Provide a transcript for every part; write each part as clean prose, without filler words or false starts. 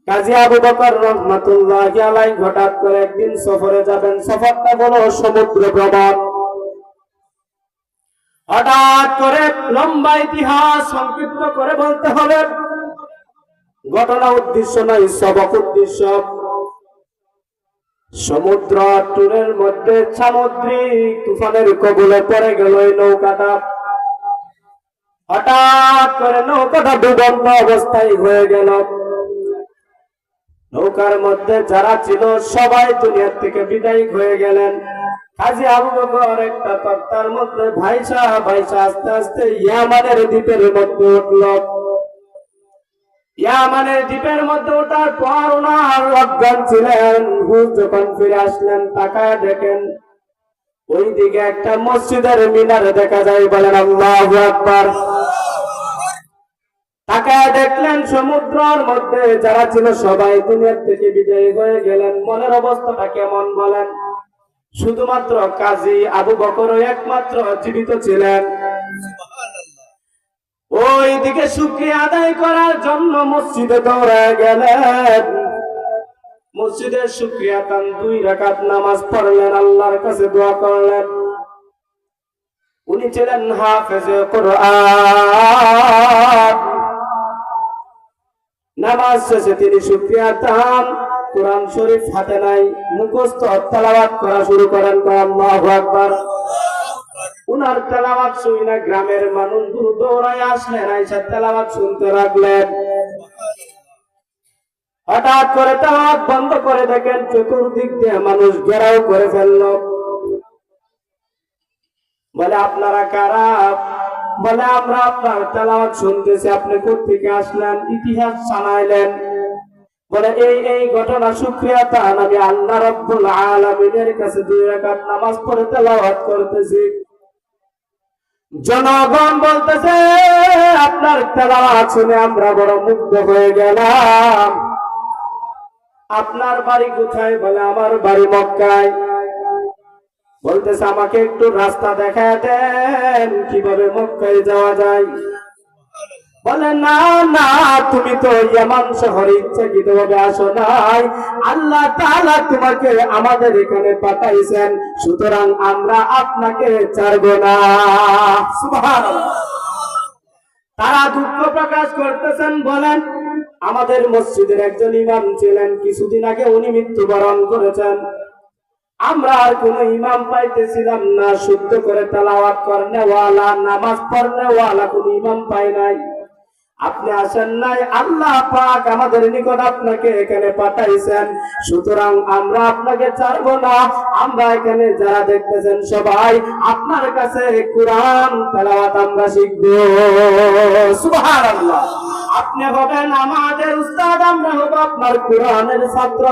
কাজী আবু বকর রাহমাতুল্লাহি আলাইহি হঠাৎ করে একদিন সফরে যাবেন। সফরটা হলো সমুদ্র ভ্রমণ। হঠাৎ করে লম্বা ইতিহাস সংক্ষিপ্ত করে বলতে হবে, ঘটনা উদ্দেশ্য নয়, সবক উদ্দেশ্য। সমুদ্র ট্যুরের মধ্যে সামুদ্রিক তুফানের কবলে পড়ে গেল এই নৌকাটা। হঠাৎ করে নৌকাটা ডুবন্ত অবস্থায় হয়ে গেল। নৌকার মধ্যে যারা ছিল সবাই দুনিয়ার থেকে বিদায় হয়ে গেলেন। কাজী আবু বকর একটা তক্তার মধ্যে ভাইসা আস্তে আস্তে ইয়ামানের দ্বীপের মধ্যে উঠল। ইয়ামানের দ্বীপের মধ্যে ওঠার পর ওনার অজ্ঞান ছিলেন। হুজ যখন ফিরে আসলেন, তাকায় দেখেন ওই দিকে একটা মসজিদের মিনার দেখা যায়। বলেন আল্লাহু আকবার। তাকায় দেখলেন সমুদ্রের মধ্যে যারা ছিল সবাই দুনিয়ার থেকে বিদায় হয়ে গেলেন। মনের অবস্থাটা কেমন বলেন? শুধুমাত্র কাজী আবু বকর একমাত্র জীবিত ছিলেন। ওই দিকে শুকরিয়া আদায় করার জন্য মসজিদে দৌড়ায় গেলেন। মসজিদের শুকরিয়া তান 2 রাকাত নামাজ পড়লেন, আল্লাহর কাছে দোয়া করলেন। উনি ছিলেন হাফেজে কোরআন। নামাজ শেষে তিনি শুকরিয়া তান কোরআন শরীফ হাতে নাই, মুখস্থ তেলাওয়াত করা শুরু করেন। আল্লাহু আকবার। উনার তেলাওয়াত শুনে গ্রামের মানুষগুলো দৌড়ায় আসলেন, আইসা তেলাওয়াত শুনতে লাগলেন। হঠাৎ করে তেলাওয়াত বন্ধ করে দেখেন চতুর্দিক দিয়ে মানুষ ঘেরাও করে ফেলল। বলে আপনারা কারা? বলে আমরা আপনার তেলাওয়াত শুনতেছি, আপনি কোত্থেকে আসলেন? ইতিহাস জানাইলেন। বলে এই ঘটনা শুকরিয়া তান আমি আল্লাহ রাব্বুল আলামিনের কাছে 2 রাকাত নামাজ পড়ে তেলাওয়াত করতেছি। জনগণ বলতেছে আপনার তেলাওয়াত শুনে আমরা বড় মুগ্ধ হয়ে গেলাম। আপনার বাড়ি কোথায়? বলে আমার বাড়ি মক্কায়। বলতেছে আমাকে একটু রাস্তা দেখায় দেন, কিভাবে মক্কায় যাওয়া যায়। বলে না না, তুমি তো ইয়ামান শহরে ইচ্ছাকৃতভাবে আসো নাই, আল্লাহ তাআলা তোমাকে আমাদের এখানে পাঠাইছেন, সুতরাং আমরা আপনাকে ছাড়ব না। সুবহানাল্লাহ। তারা দুঃখ প্রকাশ করতেছেন। বলেন আমাদের মসজিদের একজন ইমাম ছিলেন, কিছুদিন আগে উনি মৃত্যুবরণ করেছেন। আমরা আর কোন ইমাম পাইতেছিলাম না, শুদ্ধ করে তেলাওয়াত করনেওয়ালা, নামাজ পড়নেওয়ালা কোন ইমাম পাই নাই। আপনি আসেন নাই, আল্লাহ পাক আমাদের নিকট আপনাকে এখানে পাঠাইছেন, সুতরাং আমরা আপনাকে ছাড়ব না। আমরা এখানে যারা দেখতেছেন সবাই আপনার কাছে কোরআন তেলাওয়াত আমরা শিখব। সুবহানাল্লাহ। আপনি হবেন আমাদের উস্তাদ, আমরা হব আপনার কোরআনের ছাত্র।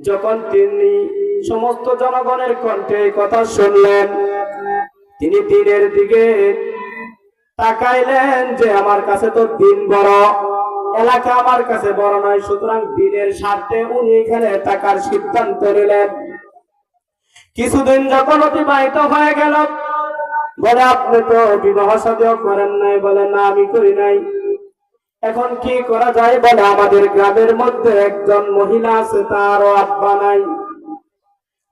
যখন তিনি সমস্ত জনগণের কণ্ঠে এই কথা শুনলেন, তিনি দিনের দিকে তাকাইলেন যে আমার কাছে তো দিন বড়, এলাকা আমার কাছে বড় নয়, সুতরাং দিনের স্বার্থে উনি এখানে থাকার সিদ্ধান্ত নিলেন। কিছুদিন যখন অতিবাহিত হয়ে গেল, বলে আপনি তো বিবাহ শাদীও করেন নাই। বলে না, আমি করি নাই। এখন কি করা যায়? বলে আমাদের গ্রামের মধ্যে একজন মহিলা আছে, তারও আব্বা নাই।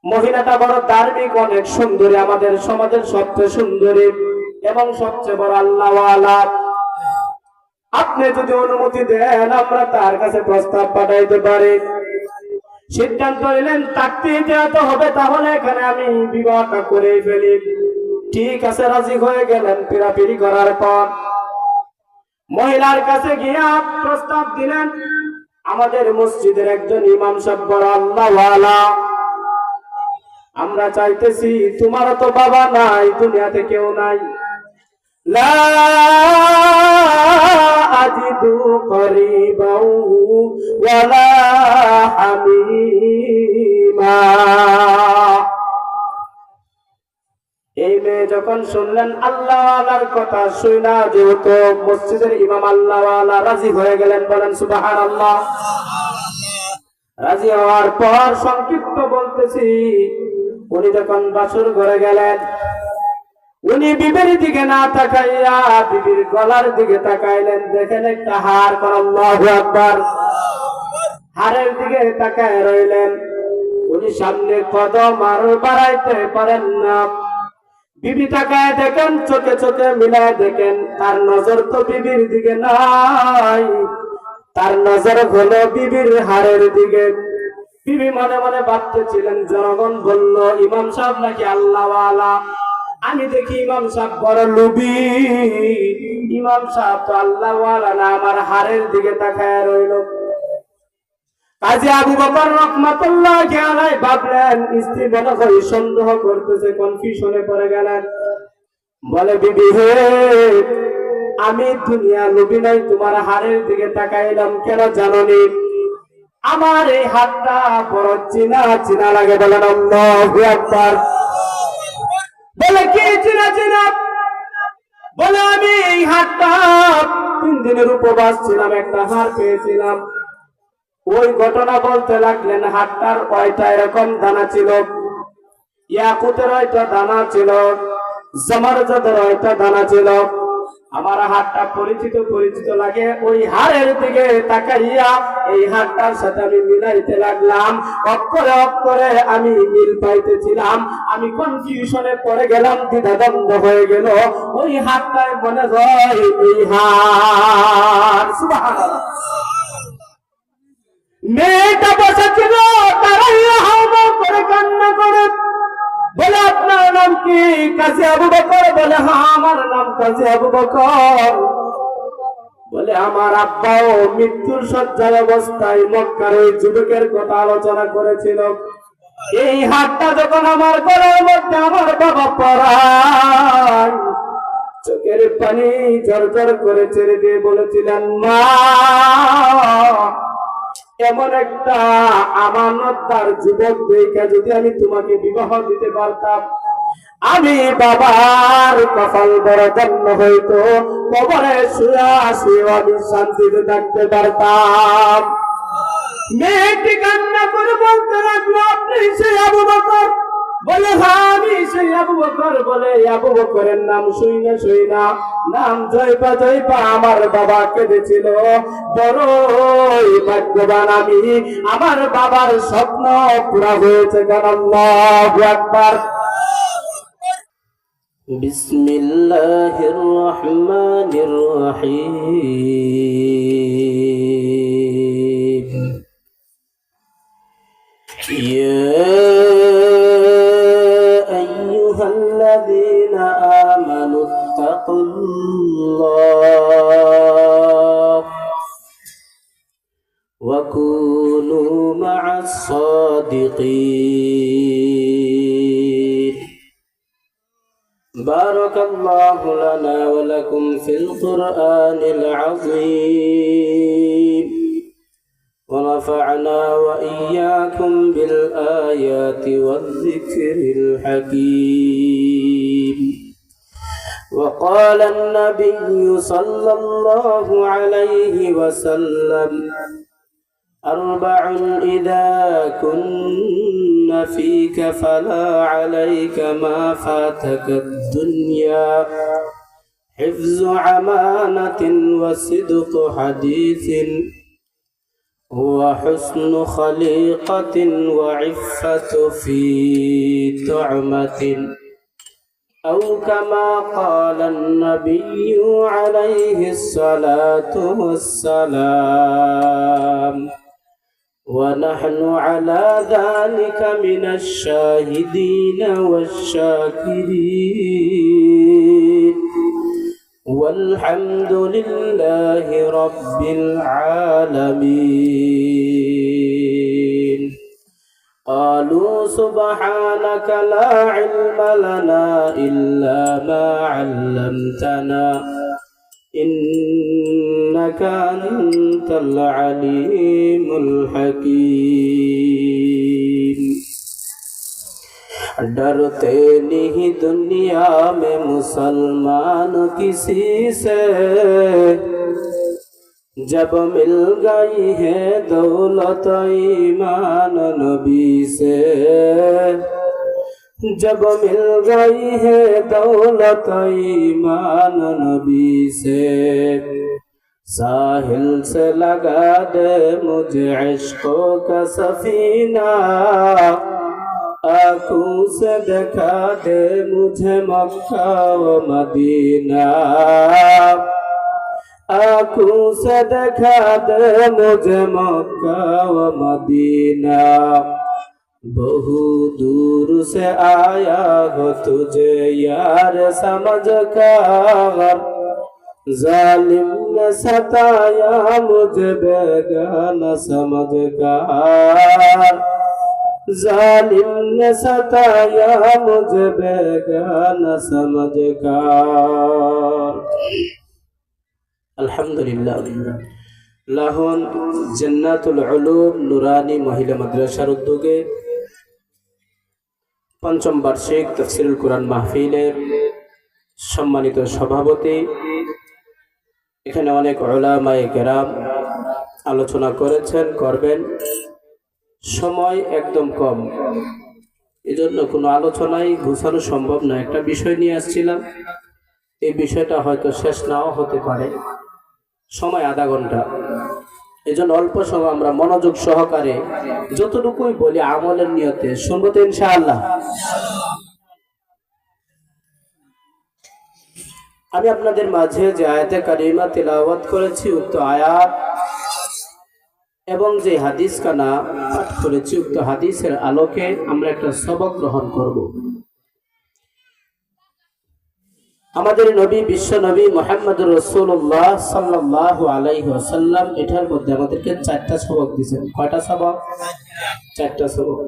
মহিলাটা বড় ধার্মিক, অনেক সুন্দরী, আমাদের সমাজের সবচেয়ে সুন্দরী এবং সবচেয়ে বড় আল্লাহওয়ালা। আপনি যদি অনুমতি দেন আমরা তার কাছে প্রস্তাব পাঠাইতে পারি। সিদ্ধান্ত নিলেন তাকতে যেতে হবে, তাহলে এখানে আমি বিবাহটা করে ফেলি। ঠিক আছে, রাজি হয়ে গেলেন। পিরাপিরি করার পর মহিলার কাছে গিয়া প্রস্তাব দিলেন, আমাদের মসজিদের একজন ইমাম সাহেব বড় আল্লাহওয়ালা, আমরা চাইতেছি, তোমারও তো বাবা নাই, দুনিয়াতে কেউ নাই, লা আজিদু করিবাউ ওয়ালা হামিমা। এই মেয়ে যখন শুনলেন আল্লাহওয়ালার কথা, শুনা যেহেতু মসজিদের ইমাম আল্লাহওয়ালা, রাজি হয়ে গেলেন। বলেন সুবহানাল্লাহ। রাজি হওয়ার পর সংক্ষিপ্ত বলতেছি, উনি যখন বাসর ঘরে গেলেন, উনি বিবির দিকে না তাকাইয়া বিবির গলার দিকে তাকাইলেন, দেখেন একটা হার, আল্লাহু আকবার। হারের দিকে তাকায় রইলেন। উনি সামনে কদম আর বাড়াইতে পারেন না। বিবি তাকায় দেখেন, চোখে চোখে মিলায় দেখেন, তার নজর তো বিবির দিকে নাই, তার নজর হলো বিবির হারের দিকে। বিবি মনে মনে ভাবতেছিলেন, জনগণ বলল ইমাম সাহেব নাকি আল্লাহওয়ালা, আমি দেখি ইমাম সাহেব বড় লোভী, ইমাম সাহেব তো আল্লাহওয়ালা না, আমার হারের দিকে তাকায় রইল। কাজী আবু বকর রাহমাতুল্লাহি আলাইহি ভাবলেন, স্ত্রী মনে হয় সন্দেহ করতেছে, কনফিউশনে পড়ে গেলেন। বলে, বিবি হে, আমি দুনিয়া লোভী নাই, তোমার হারের দিকে তাকাইলাম কেন জানোনি? আমার এই হাতটা বড় চিনা চিনা লাগে। বলেন আল্লাহু আকবার। বলে, কি চিনা চিনা? বলে, আমি এই হাতটা 3 দিনের উপবাস ছিলাম, একটা হার পেয়েছিলাম। ওই ঘটনা বলতে লাগলেন। হাতটার 5টা এরকম দানা ছিল, ইয়াকুতের 5টা দানা ছিল, জমরজদের 5টা দানা ছিল। আমার হাতটা পরিচিত পরিচিত লাগে। ওই হারের দিকে তাকাইয়া এই হাতটার সাথে আমি মিলাইতে লাগলাম। অক্ষরে অক্ষরে আমি মিল পাইতেছিলাম। আমি কনফিউশনে পড়ে গেলাম, দ্বিধাদ্বন্দ্ব হয়ে গেল। ওই হাতটায় মনে হয় এই হাত। সুবহানাল্লাহ। মেয়েটা বসে ছিল, তারাই হাওয়া করে কান্না করে। বলে, আপনার নাম কি? কাজী আবু বকর। বলে, হ্যাঁ, আমার নাম কাজী আবু বকর। বলে, আমার আব্বাও মৃত্যুর শয্যায় অবস্থায় মক্কার ওই যুবকের কথা আলোচনা করেছিল। এই হাতটা যখন আমার গলার মধ্যে আমার বাবা পড়ায়, চোখের পানি ঝরঝর করে ছেড়ে দিয়ে বলেছিলেন, মা, এমন একটা আমানতদার যুবক দেখে যদি আমি তোমাকে বিবাহ দিতে পারতাম, আমি বাবার কপাল বড় ধন্য হইতো, কবরে শুয়া শুয়ে আমি শান্তিতে থাকতে পারতাম। মেয়েটি কান্না করে বলতে লাগলো, আপনি সেই আবু বকর? বলে, হ্যাঁ, আমি সেই আবু বকর। বলে, আবু বকরের নাম শুই না নাম জয়পা জয়পা আমার বাবা কেঁদেছিল। বড়ই ভাগ্যবান আমি, আমার বাবার স্বপ্ন পুরা হয়েছে। আল্লাহু আকবার। বিসমিল্লাহির রহমানির রহিম। الذين آمنوا اتقوا الله وكونوا مع الصادقين. بارك الله لنا ولكم في القرآن العظيم ونفعنا وإياكم بالآيات والذكر الحكيم. وقال النبي صلى الله عليه وسلم: 4 إذا كن فيك فلا عليك ما فاتك الدنيا: حفظ أمانة وصدق حديث وحسن خليقة وعفة في طعمة، أو كما قال النبي عليه الصلاة والسلام. ونحن على ذلك من الشاهدين والشاكرين، والحمد لله رب العالمين. قالوا سبحانك لا علم لنا إلا ما علمتنا إنك أنت العليم الحكيم. डरते नहीं दुनिया में मुसलमान किसी से, जब मिल गई है दौलत ईमान नबी से। जब मिल गई है दौलत ईमान नबी से, साहिल से लगा दे मुझे इश्क़ों का सफीना, आँखों से दिखा दे मुझे मक्का व मदीना, आँखों से दिखा दे मुझे मक्का व मदीना। बहु दूर से आया हो तुझे यार समझ कर, जालिम ने सताया मुझे बेगाना समझ कर, जालिम ने सताया मुझे बेगाना समझ कर। अल्हम्दुलिल्लाह। লাহন জান্নাতুল উলুম নুরানি মহিলা মাদ্রাসার উদ্যোগে পঞ্চম বার্ষিক তাফসীরুল কুরআন মাহফিলের সম্মানিত সভাপতি, এখানে অনেক উলামায়ে কেরাম আলোচনা করেছেন, করবেন। সময় একদম কম, এজন্য কোনো আলোচনাই গোছানো সম্ভব না। একটা বিষয় নিয়ে আসছিলাম, এই বিষয়টা হয়তো শেষ নাও হতে পারে, সময় আধা ঘন্টা। এজন্য অল্প সময় আমরা মনোযোগ সহকারে যতটুকুই বলি আমলের নিয়তে শুনবো তো ইনশাআল্লাহ। আমি আপনাদের মাঝে যে আয়াতে কারিমা তিলাওয়াত করেছি, উক্ত আয়াত এবং যে হাদিস কানা পাঠ করেছি, উক্ত হাদিসের আলোকে আমরা একটা সবক গ্রহণ করব। আমাদের নবী, বিশ্ব নবী মুহাম্মদুর রাসূলুল্লাহ সাল্লাল্লাহু আলাইহি ওয়াসাল্লাম এটার মধ্যে আমাদেরকে 4টা সবক দিয়েছেন। কয়টা সবক? 4টা সবক।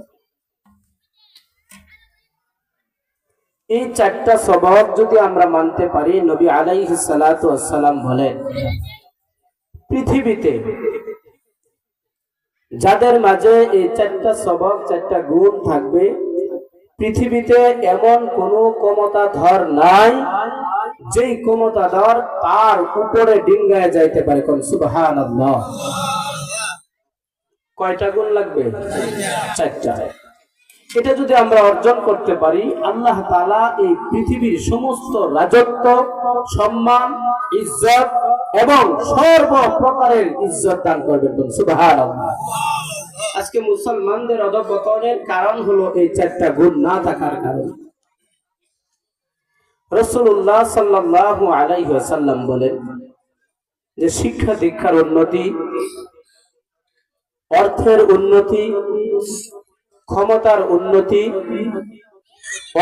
এই 4টা সবক যদি আমরা মানতে পারি, নবী আলাইহিস সালাতু ওয়াস সালাম বলেন, পৃথিবীতে যাদের মাঝে এই 4টা সবক, 4টা গুণ থাকবে, পৃথিবীতে এমন কোন ক্ষমতাধর নাই যেই ক্ষমতাধর তার উপরে ডিঙ্গায় যাইতে পারে। কোন সুবহানাল্লাহ। কয়টা গুণ লাগবে? 4টা। এটা যদি আমরা অর্জন করতে পারি, আল্লাহ তাআলা এই পৃথিবীর সমস্ত রাজত্ব, সম্মান, ইজ্জত এবং সর্ব প্রকারের ইজ্জত দান করবেন। কোন সুবহানাল্লাহ। আজকে মুসলমানদের অধঃপতনের কারণ হলো এই 4টা গুণ না থাকার কারণে। রাসূলুল্লাহ সাল্লাল্লাহু আলাইহি ওয়াসাল্লাম বলেন যে শিক্ষা দীক্ষার উন্নতি, অর্থের উন্নতি, ক্ষমতার উন্নতি,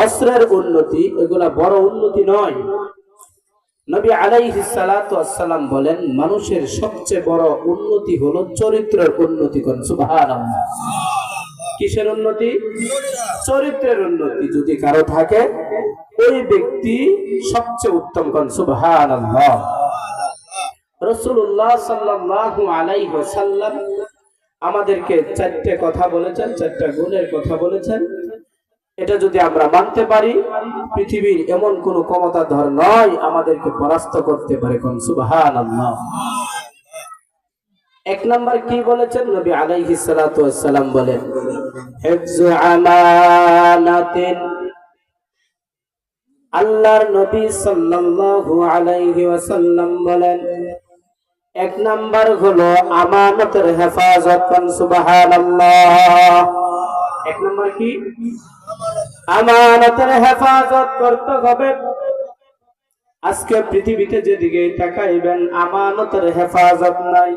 অস্ত্রের উন্নতি, এগুলা বড় উন্নতি নয়। নবী আলাইহিস সালাতু ওয়াস সালাম বলেন, মানুষের সবচেয়ে বড় উন্নতি হলো চরিত্রের উন্নতি। কোন সুবহানাল্লাহ। কিসের উন্নতি? চরিত্রের উন্নতি যদি কারো থাকে, ওই ব্যক্তি সবচেয়ে উত্তম। কোন সুবহানাল্লাহ। রাসূলুল্লাহ সাল্লাল্লাহু আলাইহি ওয়াসাল্লাম আমাদেরকে 4টে কথা বলেছেন, 4টা গুণের কথা বলেছেন। এটা যদি আমরা মানতে পারি, পৃথিবীর এমন কোন ক্ষমতাধর নয় আমাদেরকে পরাস্ত করতে পারে। কোন সুবহানাল্লাহ। 1 নাম্বার কি বলেছেন? নবী আলাইহিস সালাতু ওয়াস সালাম বলেন, হিফযু আমানাতিন। আল্লাহর নবী সাল্লাল্লাহু আলাইহি ওয়াসাল্লাম বলেন, 1 নাম্বার হলো আমানতের হেফাজত। কোন সুবহানাল্লাহ। 1 নাম্বার কি? আমানতের হেফাজত করতে হবে। আজকে পৃথিবীতে যেদিকে তাকাইবেন আমানতের হেফাজত নাই।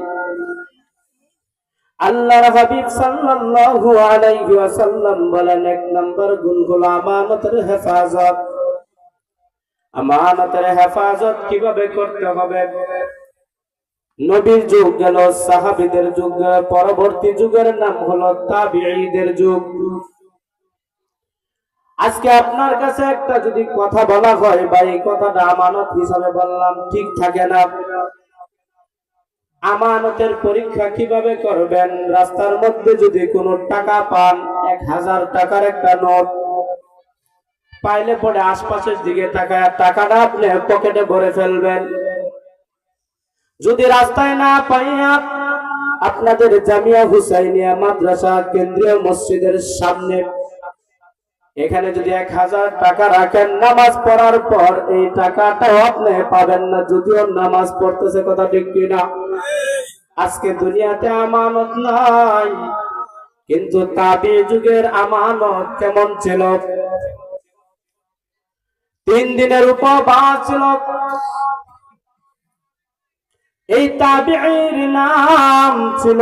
আল্লাহর হাবিব সাল্লাল্লাহু আলাইহি ওয়াসাল্লাম বলেন, 1 নাম্বার গুণ হলো আমানতের হেফাজত। আমানতের হেফাজত কিভাবে করতে হবে? নবীর যুগ গেল, সাহাবীদের যুগ গেল, পরবর্তী যুগের নাম হলো তাবিঈদের যুগ। আজকে আপনার কাছে একটা যদি কথা বলা হয়, বা এই কথাটা আমানত হিসাবে বললাম, ঠিক থাকে না। আমানতের পরীক্ষা কিভাবে করবেন? রাস্তার মধ্যে যদি কোনো টাকা পান, 1000 টাকার একটা নোট পাইলে পরে আশপাশের দিকে তাকায় টাকাটা আপনি পকেটে ভরে ফেলবেন। যদি রাস্তায় না পাইয়া আপনাদের জামিয়া হুসাইনিয়া মাদ্রাসা কেন্দ্রীয় মসজিদের সামনে এখানে যদি 1000 টাকা রাখেন নামাজ পড়ার পর এই টাকাটাও আপনি পাবেন না, যদিও নামাজ পড়তেছে, কথা ঠিক কিনা? আজকে দুনিয়াতে আমানত নাই, কিন্তু তাবি যুগের আমানত কেমন ছিল? 3 দিনের উপবাস ছিল। এই তাবিঈর নাম ছিল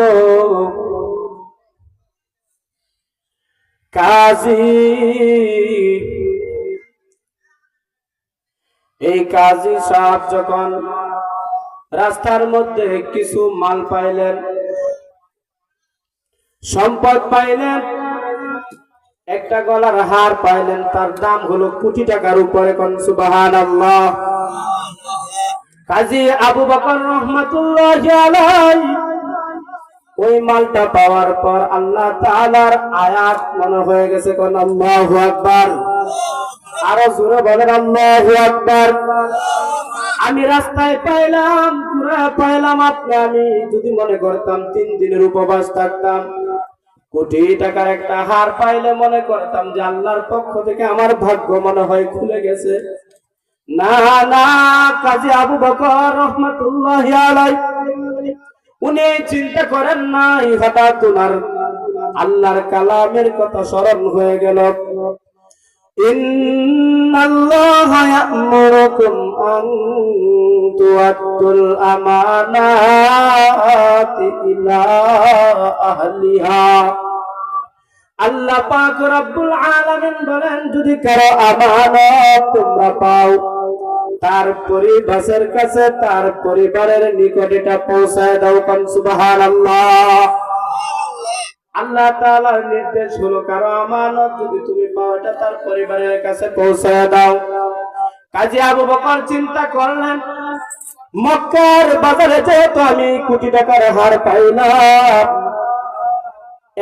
কাজী। এই কাজী সাহেব যখন রাস্তার মধ্যে কিছু মাল পাইলেন, সম্পদ পাইলেন, একটা গলার হার পাইলেন, তার দাম হলো কোটি টাকার উপরে। কোন সুবহানাল্লাহ। কাজী আবু বকর রহমাতুল্লাহি আলাইহি ওই মালটা পাওয়ার পর আল্লাহ তাআলার আয়াত মনে হয়ে গেছে। কোন আল্লাহু আকবার। আরো জোরে বলেন আল্লাহু আকবার। আমি রাস্তায় পাইলাম, পুরা পাইলাম, আমি যদি মনে করতাম 3 দিনের উপবাস থাকতাম, কোটি টাকার একটা হার পাইলে মনে করতাম যে আল্লাহর পক্ষ থেকে আমার ভাগ্য মনে হয় খুলে গেছে। না না, কাজী আবু বকর রহমাতুল্লাহি আলাইহি উনি চিন্তা করেন নাই, হঠাৎ ওনার আল্লাহর কালামের কথা স্মরণ হয়ে গেল। ইন্নাল্লাহা ইয়া'মুরুকুম আন তু'আদ্দুল আমানাতি ইলা আহলিহা। আল্লাহ পাক রব্বুল আলামিন বলেন, যদি কারো আমানত তোমরা পাও, তার পরিবারের কাছে, তার পরিবারের নিকট এটা পৌঁছায় দাও। কোন সুবহানাল্লাহ। আল্লাহ তাআলার নির্দেশ হলো, কারো আমানত যদি তুমি পাও, এটা তার পরিবারের কাছে পৌঁছায় দাও। কাজী আবু বকর চিন্তা করলেন, মক্কার বাজারে যেহেতু আমি কোটি টাকার হার পাইলাম,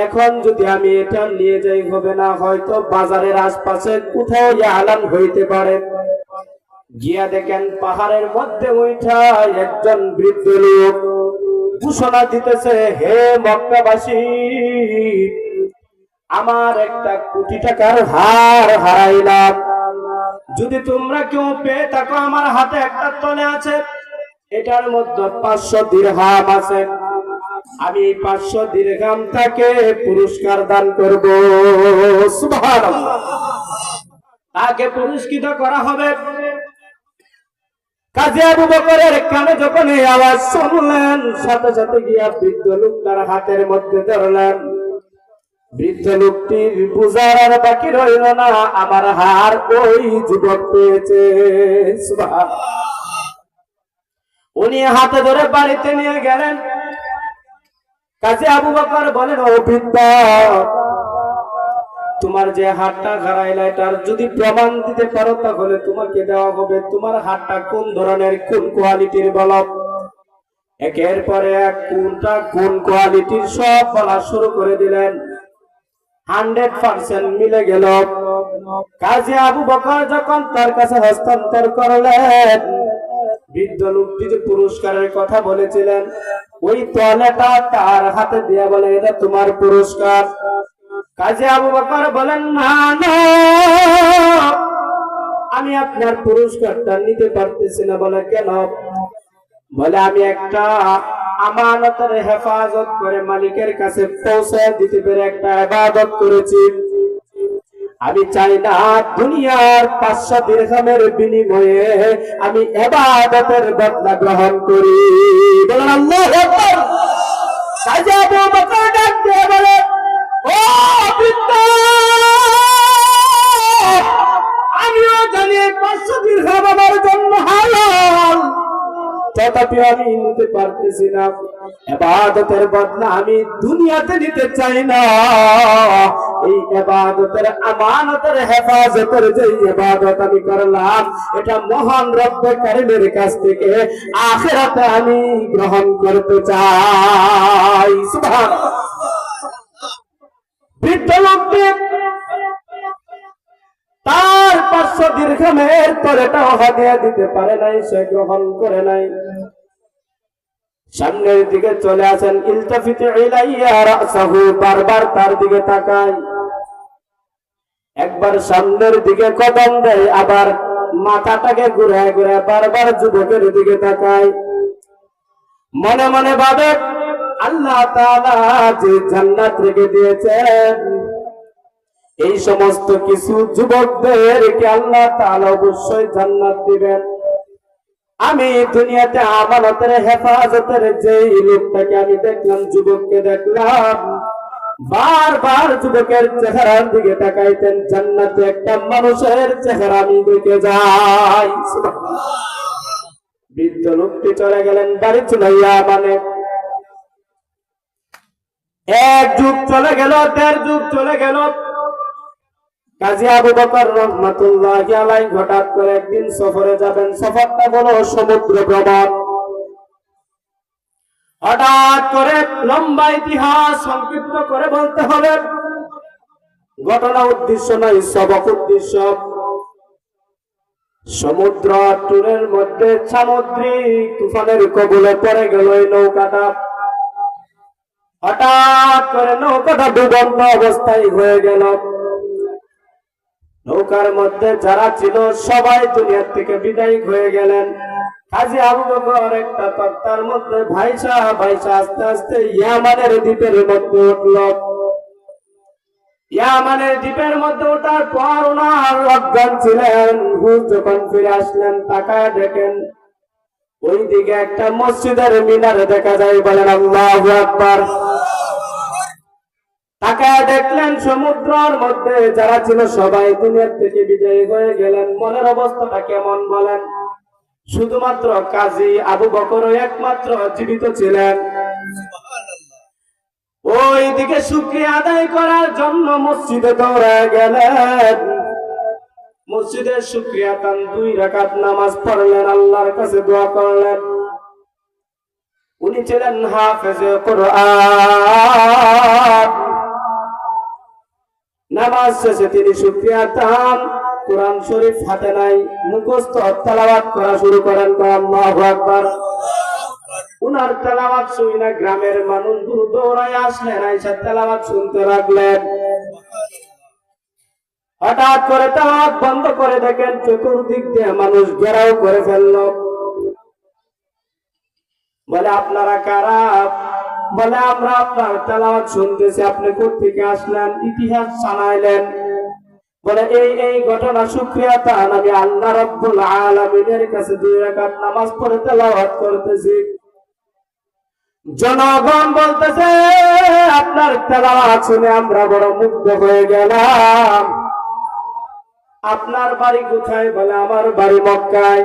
এখন যদি আমি এটা নিয়ে যাই হবে না, হয়তো বাজারের আশপাশে কোথাও আলান হইতে পারে। গিয়া দেখেন পাহাড়ের মধ্যে উঠা একজন বৃদ্ধ লোক ঘোষণা দিতেছে, হে মক্কাবাসী, আমার একটা কোটি টাকার হার হারাইলাম। যদি তোমরা কেউ পেয়ে থাকো, আমার হাতে একটা তলে আছে, এটার মধ্যে 500 দিরহাম আছে, আমি 500 দিরহাম তাকে পুরস্কার দান করব। সুবহানাল্লাহ। তাকে পুরস্কৃত করা হবে। কাজী আবু বকরের কানে যখন এই আওয়াজ শুনলেন, সাথে সাথে গিয়া বৃদ্ধ লোকটার হাতের মধ্যে ধরলেন। বৃদ্ধ লোকটির বুঝার আর বাকি রইল না, আমার হার ওই যুবক পেয়েছে। সুবহানাল্লাহ। উনি হাতে ধরে বাড়িতে নিয়ে গেলেন। কাজী আবু বকর বলেন, ও বৃদ্ধ, তোমার যে হাতটা হারাইলা, এটার যদি প্রমাণ দিতে পারো তাহলে তোমাকে দেওয়া হবে। তোমার হাতটা কোন ধরনের, কোন কোয়ালিটির বলো। একের পরে এক কোনটা কোন কোয়ালিটির সব বলা শুরু করে দিলেন। 100% মিলে গেল। কাজী আবু বকর যখন তার কাছে হস্তান্তর করলেন, বৃদ্ধ লোকটি যে পুরস্কারের কথা বলেছিলেন, ওই তলেটা তার হাতে দিয়ে বলে, এটা তোমার পুরস্কার। কাজী আবু বকর বলেন, না না, আমি আপনার পুরস্কারটা নিতে পারতেছি না। বলে, কেন? বলে, আমি একটা আমানতের হেফাজত করে মালিকের কাছে পৌঁছে দিতে পেরে একটা ইবাদত করেছি। আমি চাই না দুনিয়ার 500 দিরহামের বিনিময়ে আমি ইবাদতের বদলা গ্রহণ করি। বলেন আল্লাহু আকবার। কাজী আবু বকর ডাক দিয়ে বলে, ও বৃদ্ধ, আমিও জানি 500 দিরহাম আমার জন্য হালাল, তথাপি আমি নিতে পারতেছি না। ইবাদতের বদলা আমি দুনিয়াতে নিতে চাই না। এই ইবাদতের আমানতের হেফাজতের যে ইবাদত আমি করলাম, এটা মহান রব্বে কারীমের কাছ থেকে আখিরাতে আমি গ্রহণ করতে চাই। সুবহানাল্লাহ। বৃদ্ধ লোকটি তার 500 দিরহামের তলেটাও হাদিয়া দিতে পারে নাই, সে গ্রহণ করে নাই। সামনের দিকে চলে আসেন, ইলতাফিতু ইলাইয়া রাসাহু, বারবার তার দিকে তাকায়। একবার সামনের দিকে কদম দেয়, আবার মাথাটাকে ঘুরায় ঘুরায় বারবার যুবকের দিকে তাকায়। মনে মনে ভাবে আল্লাহ তাআলা যে জান্নাত রেখে দিয়েছেন, এই সমস্ত কিছু যুবকদেরকে আল্লাহ তাআলা অবশ্যই জান্নাত দিবেন। আমি দুনিয়াতে আমানতের হেফাজতের যে লোকটাকে আমি দেখলাম, যুবককে দেখলাম, বারবার যুবকের চেহারার দিকে তাকাইতেন, জান্নাতে একটা মানুষের চেহারা আমি দেখে যাই। বৃদ্ধ লোকটি চলে গেলেন বাড়ি চলাইয়া। মানে এক যুগ চলে গেল, 1.5 যুগ চলে গেল। কাজী আবু বকর রহমাতুল্লাহি আলাইহি হঠাৎ করে একদিন সফরে যাবেন। সফরটা বলো সমুদ্র ভ্রমণ। হঠাৎ করে লম্বা ইতিহাস সংক্ষিপ্ত করে বলতে হবে, ঘটনা উদ্দেশ্য নয়, সবক উদ্দেশ্য। সমুদ্র ট্যুরের মধ্যে সামুদ্রিক তুফানের কবলে পড়ে গেল এই নৌকাটা। হঠাৎ করে নৌকাটা ডুবন্ত অবস্থায় হয়ে গেল। নৌকার মধ্যে যারা ছিল সবাই দুনিয়ার থেকে বিদায় হয়ে গেলেন। কাজী আবু বকর একটা তক্তার মধ্যে ভাইসা ভাইসা আস্তে আস্তে ইয়ামানের দ্বীপের মধ্যে উঠল। ইয়ামানের দ্বীপের মধ্যে ওঠার পর ওনার অজ্ঞান ছিলেন। হুজ যখন ফিরে আসলেন, তাকায় দেখেন ওই দিকে একটা মসজিদের মিনার দেখা যায়। বলেন আল্লাহু আকবার। তাকায় দেখলেন সমুদ্রের মধ্যে যারা ছিল সবাই দুনিয়ার থেকে বিদায় হয়ে গেলেন। মনের অবস্থাটা কেমন বলেন? শুধুমাত্র কাজী আবু বকর একমাত্র জীবিত ছিলেন। ওই দিকে শুকরিয়া আদায় করার জন্য মসজিদে দৌড়ায় গেলেন। মসজিদের শুকরিয়া তান 2 রাকাত নামাজ পড়লেন, আল্লাহর কাছে দোয়া করলেন। উনি ছিলেন হাফেজে কোরআন। নামাজ শেষে তিনি শুকরিয়া তান কোরআন শরীফ হাতে নাই, মুখস্থ তেলাওয়াত করা শুরু করেন। আল্লাহু আকবার। উনার তেলাওয়াত শুনে গ্রামের মানুষ দৌড়ায় আসলেন, আইসা তেলাওয়াত শুনতে লাগলেন। হঠাৎ করে তেলাওয়াত বন্ধ করে দেখেন চতুর্দিক দিয়ে মানুষ ঘেরাও করে ফেলল। বলে আপনারা কারা? বলে আমরা আপনার তেলাওয়াত শুনতেছি, আপনি কোত্থেকে আসলেন? ইতিহাস জানাইলেন। বলে এই ঘটনা শুকরিয়া তান আমি আল্লাহ রাব্বুল আলামিনের কাছে 2 রাকাত নামাজ পড়ে তেলাওয়াত করতেছি। জনগণ বলতেছে আপনার তেলাওয়াত শুনে আমরা বড় মুগ্ধ হয়ে গেলাম। আপনার বাড়ি কোথায়? বলে আমার বাড়ি মক্কায়।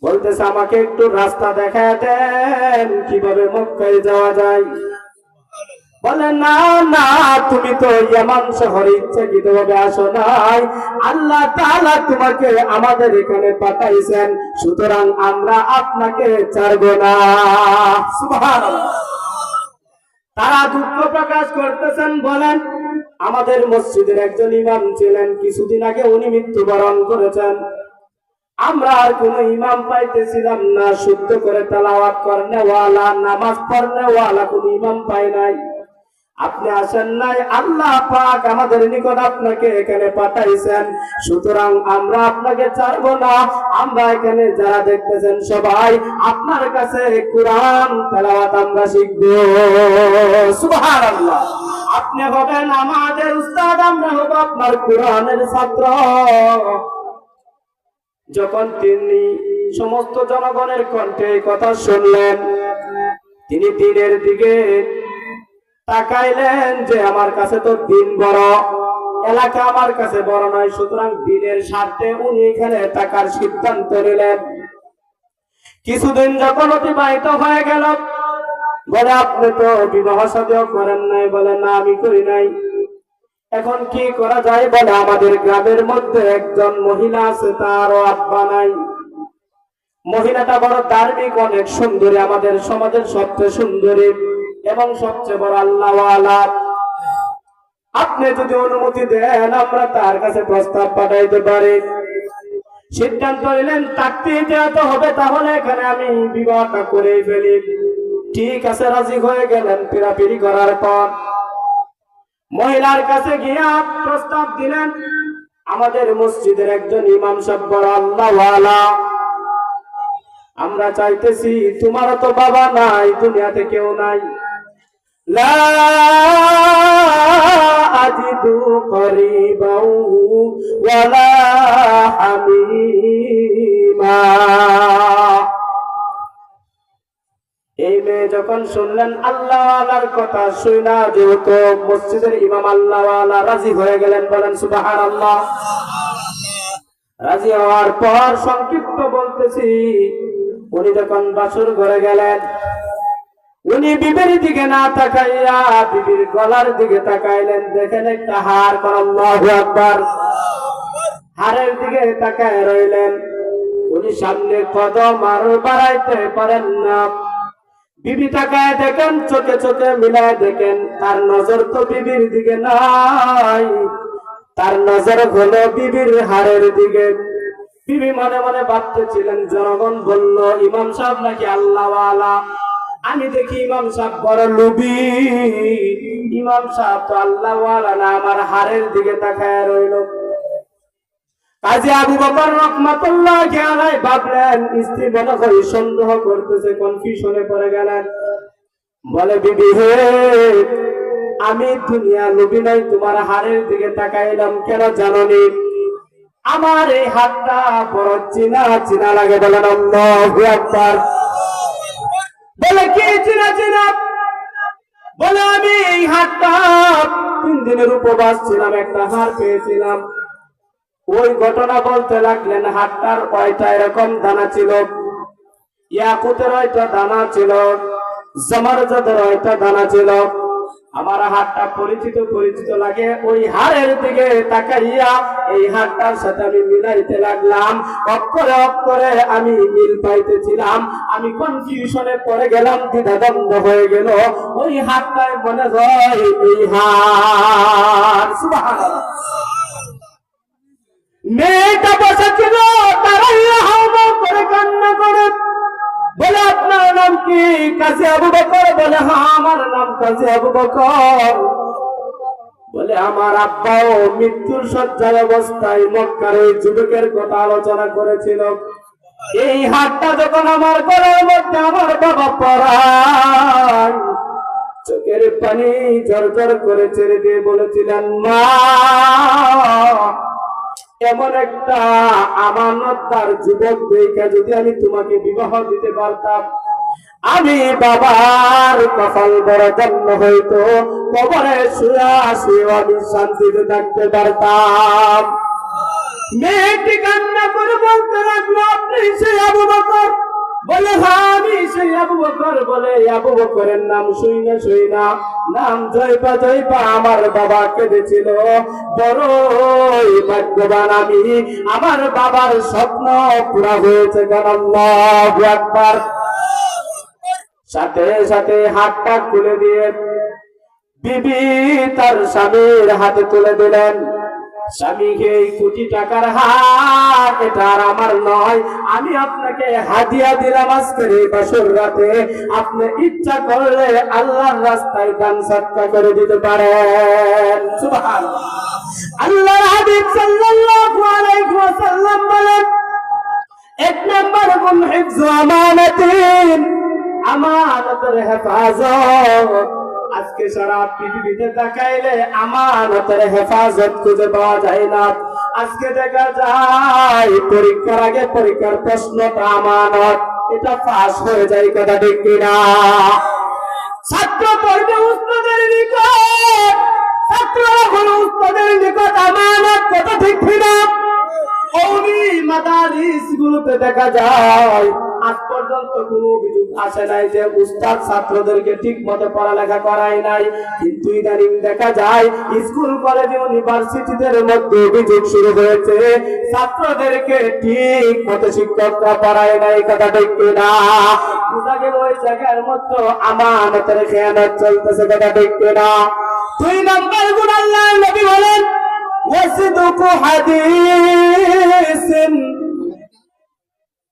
বলতেছে আমাকে একটু রাস্তা দেখায় দেন, কিভাবে মক্কায় যাওয়া যায়। বলে না না, তুমি তো ইয়ামান শহরে ইচ্ছাকৃতভাবে আসো নাই, আল্লাহ তাআলা তোমাকে আমাদের এখানে পাঠাইছেন, সুতরাং আমরা আপনাকে ছাড়ব না। সুবহানাল্লাহ। তারা দুঃখ প্রকাশ করতেছেন। বলেন আমাদের মসজিদের একজন ইমাম ছিলেন, কিছুদিন আগে উনি মৃত্যুবরণ করেছেন। আমরা আর কোন ইমাম পাইতেছিলাম না, শুদ্ধ করে তেলাওয়াত করনেওয়ালা, নামাজ পড়নেওয়ালা কোন ইমাম পাই নাই। আপনি আসেন নাই, আল্লাহ পাক আমাদের নিকট আপনাকে এখানে পাঠাইছেন, সুতরাং আমরা আপনাকে ছাড়ব না। আমরা এখানে যারা দেখতেছেন সবাই আপনার কাছে কোরআন তেলাওয়াত আমরা শিখব। সুবহানাল্লাহ। আপনি হবেন আমাদের উস্তাদ, আমরা হব আপনার কোরআনের ছাত্র। যখন তিনি সমস্ত জনগণের কণ্ঠে এই কথা শুনলেন, তিনি দিনের দিকে তাকাইলেন যে আমার কাছে তো দিন বড়, এলাকা আমার কাছে বড় নয়, সুতরাং দিনের স্বার্থে উনি এখানে থাকার সিদ্ধান্ত নিলেন। কিছুদিন যখন অতিবাহিত হয়ে গেল, বলে আপনি তো বিবাহ শাদীও করেন নাই। বলে না আমি করি নাই। এখন কি করা যায়? বলে আমাদের গ্রামের মধ্যে একজন মহিলা আছে, তারও আব্বা নাই। মহিলাটা বড় ধার্মিক, অনেক সুন্দরী, আমাদের সমাজের সবচেয়ে সুন্দরী এবং সবচেয়ে বড় আল্লাহওয়ালা। আপনি যদি অনুমতি দেন আমরা তার কাছে প্রস্তাব পাঠাইতে পারি। সিদ্ধান্ত নিলেন তাকতে যেতে হবে, তাহলে এখানে আমি বিবাহটা করে ফেলি। ঠিক আছে, রাজি হয়ে গেলেন। পিরাপিরি করার পর মহিলার কাছে গিয়া প্রস্তাব দিলেন, আমাদের মসজিদের একজন ইমাম সাহেব বড় আল্লাহওয়ালা, আমরা চাইতেছি, তোমারও তো বাবা নাই, দুনিয়াতে কেউ নাই, লা আজিদু করিবাউ ওয়ালা হামিমা। এই মেয়ে যখন শুনলেন আল্লাহওয়ালার কথা, শুনা যেহেতু মসজিদের ইমাম আল্লাহওয়ালা, রাজি হয়ে গেলেন। বলেন সুবহানাল্লাহ। রাজি হওয়ার পর সংক্ষিপ্ত বলতেছি, উনি যখন বাসর ঘরে গেলেন, উনি বিবির দিকে না তাকাইয়া বিবির গলার দিকে তাকাইলেন। দেখেন একটা হার, আল্লাহু আকবার, হারের দিকে তাকায় রইলেন। উনি সামনে কদম আর বাড়াইতে পারেন না। বিবি তাকায় দেখেন, চোখে চোখে মিলায় দেখেন, তার নজর তো বিবির দিকে নাই, তার নজর হলো বিবির হারের দিকে। বিবি মনে মনে ভাবতেছিলেন, জনগণ বলল ইমাম সাহেব নাকি আল্লাহওয়ালা, আমি দেখি ইমাম সাহেব বড় লোভী, ইমাম সাহেব তো আল্লাহওয়ালা না, আমার হারের দিকে তাকায় রইল। কাজী আবু বকর রাহমাতুল্লাহি আলাইহি ভাবলেন, স্ত্রী মনে হয় সন্দেহ করতেছে, কনফিউশনে পড়ে গেলেন। বলে, বিবি হে, আমি দুনিয়া লোভী নাই, তোমার হারের দিকে তাকাইলাম কেন জানোনি? আমার এই হাতটা বড় চিনা চিনা লাগে। বলেন আল্লাহু আকবার। বলে, কি চিনা চিনা? বলে, আমি এই হাতটা 3 দিনের উপবাস ছিলাম, একটা হার পেয়েছিলাম। ওই ঘটনা বলতে লাগলেন। হাতটার 6টা এরকম দানা ছিল, ইয়াকুতের 6টা দানা ছিল, জমরজদের 6টা দানা ছিল। আমার হাতটা পরিচিত পরিচিত লাগে। ওই হারের দিকে তাকাইয়া এই হাতটার সাথে আমি মিলাইতে লাগলাম। অক্ষরে অক্ষরে আমি মিল পাইতেছিলাম। আমি কনফিউশনে পড়ে গেলাম, দ্বিধাদ্বন্দ্ব হয়ে গেল। ওই হাতটায় মনে হয় এই হাত। সুবহানাল্লাহ। মেয়েটা বসে ছিল, তারাই হাওয়া করে কান্না করে। বলে, আপনার নাম কি? কাজী আবু বকর। বলে, হ্যাঁ, আমার নাম কাজী আবু বকর। বলে, আমার আব্বাও মৃত্যুর শয্যার অবস্থায় মক্কার ওই যুবকের কথা আলোচনা করেছিল। এই হাতটা যখন আমার গলার মধ্যে আমার বাবা পড়ায়, চোখের পানি ঝরঝর করে ছেড়ে দিয়ে বলেছিলেন, মা, এমন একটা আমানতদার যুবক দেখে যদি আমি তোমাকে বিবাহ দিতে পারতাম, আমি বাবার কপাল বড় জন্ম হইতো, কবরে শুয়া শুয়ে আমি শান্তিতে থাকতে পারতাম। মেয়েটি কান্না করে বলতে লাগলো, আপনি সেই আবু বকর? বলে, হ্যাঁ, আমি সেই আবু বকর। বলে, আবু বকরের নাম শুই না নাম জয়পা জয়পা আমার বাবা কেঁদেছিল। বড়ই ভাগ্যবান আমি, আমার বাবার স্বপ্ন পুরা হয়েছে। আল্লাহু আকবার। সাথে সাথে হাতটা খুলে দিয়ে বিবি তার স্বামীর হাতে তুলে দিলেন। স্বামীকে, এই কোটি টাকার হাত, এটা আর আমার নয়, আমি আপনাকে হাদিয়া দিলাম আজকের এই বাসর রাতে। আপনি ইচ্ছা করলে আল্লাহর রাস্তায় দান সদকা করে দিতে পারেন। সুবহানাল্লাহ। আল্লাহর হাবিব সাল্লাল্লাহু আলাইহি ওয়াসাল্লাম বলেন, 1 নম্বর গুণ হিফজ আমানাতিন, আমানতের হেফাজত। আজকে সারা পৃথিবীতে তাকাইলে আমানতের হেফাজত খুঁজে পাওয়া যায় না। আজকে দেখা যায় পরীক্ষার আগে পরীক্ষার প্রশ্নটা আমানত, এটা পাস হয়ে যায়। কথা ঠিক কিনা? ছাত্র পড়বে উস্তাদের নিকট, ছাত্ররা হলো উস্তাদের নিকট আমানত। কথা ঠিক কিনা? ওই মাদারিস গুলোতে দেখা যায় আজ পর্যন্ত কোনো অভিযোগ আসে নাই যে উস্তাদ ছাত্রদেরকে ঠিক মতো পড়ালেখা করায় নাই। কিন্তু ইদানিং দেখা যায় স্কুল কলেজ ইউনিভার্সিটিদের মধ্যে অভিযোগ শুরু হয়েছে, ছাত্রদেরকে ঠিক মতো শিক্ষকরা পড়ায় নাই। কথা ঠিক কিনা? বোঝা গেল ওই জায়গার মধ্যে আমানতের খেয়ানত চলতেছে। কথা ঠিক কিনা? 2 নম্বর গুণ আল্লাহর নবী বলেন, ওয়াসিদুকু হাদিসিন,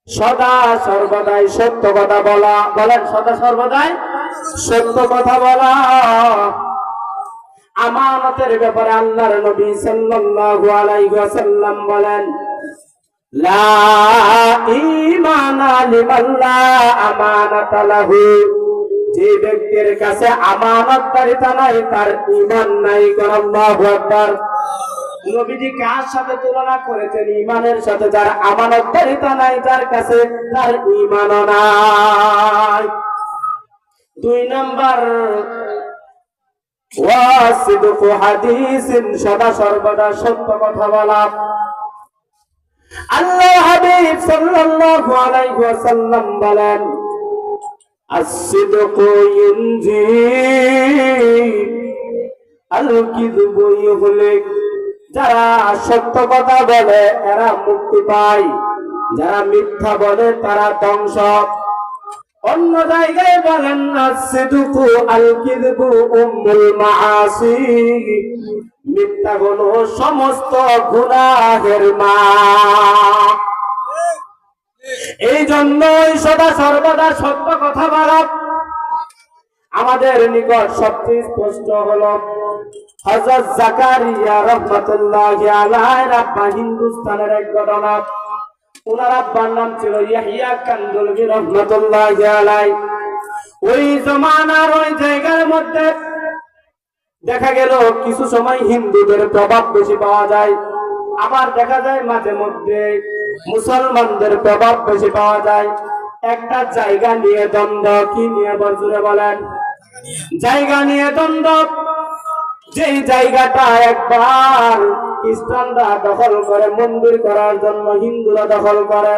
সদা সর্বদাই সত্য কথা বলা। বলেন, সদা সর্বদাই সত্য কথা বলা। আমানতের ব্যাপারে আল্লাহর নবী সাল্লাল্লাহু আলাইহি ওয়াসাল্লাম বলেন, লা ঈমানা লিমান লা আমানাতা লাহু, যে ব্যক্তির কাছে আমানতদারিতা নাই তার ঈমান নাই। আল্লাহু আকবার। নবীজি কার সাথে তুলনা করেছেন? ঈমানের সাথে। যার আমানতদারিতা নাই তার কাছে তার ঈমানও নাই। 2 নাম্বার, ওয়াসিদকু হাদিসিন, সদা সর্বদা সত্য কথা বলা। আল্লাহ হাবিব সাল্লাল্লাহু আলাইহি ওয়াসাল্লাম বলেন, as-sidqu yunji al-kidbu yuhlik, যারা সত্য কথা বলে এরা মুক্তি পায়, যারা মিথ্যা বলে তারা ধ্বংস। অন্য জায়গায় বলেন, as-sidqu al-kidbu ummul ma'asi, মিথ্যা হলো সমস্ত গুনাহের মা। এই জন্যই সদা সর্বদা সত্য কথা বলা আমাদের নিকট সবচেয়ে স্পষ্ট হলো হযরত জাকারিয়া রাহমাতুল্লাহি আলাইহির আব্বা হিন্দুস্তানের এক ঘটনা। ওনার আব্বার নাম ছিল ইয়াহইয়া কান্দলবি রাহমাতুল্লাহি আলাইহি। ওই জমানার ওই জায়গার মধ্যে দেখা গেল কিছু সময় হিন্দুদের প্রভাব বেশি পাওয়া যায়, আবার দেখা যায় মাঝে মধ্যে মুসলমানদের প্রভাব বেশি পাওয়া যায়। একটা জায়গা নিয়ে দ্বন্দ্ব। কি নিয়ে বজুরে বলেন? জায়গা নিয়ে দ্বন্দ্ব। যেই জায়গাটা একবার খ্রিস্টানরা দখল করে মন্দির করার জন্য হিন্দুরা দখল করে,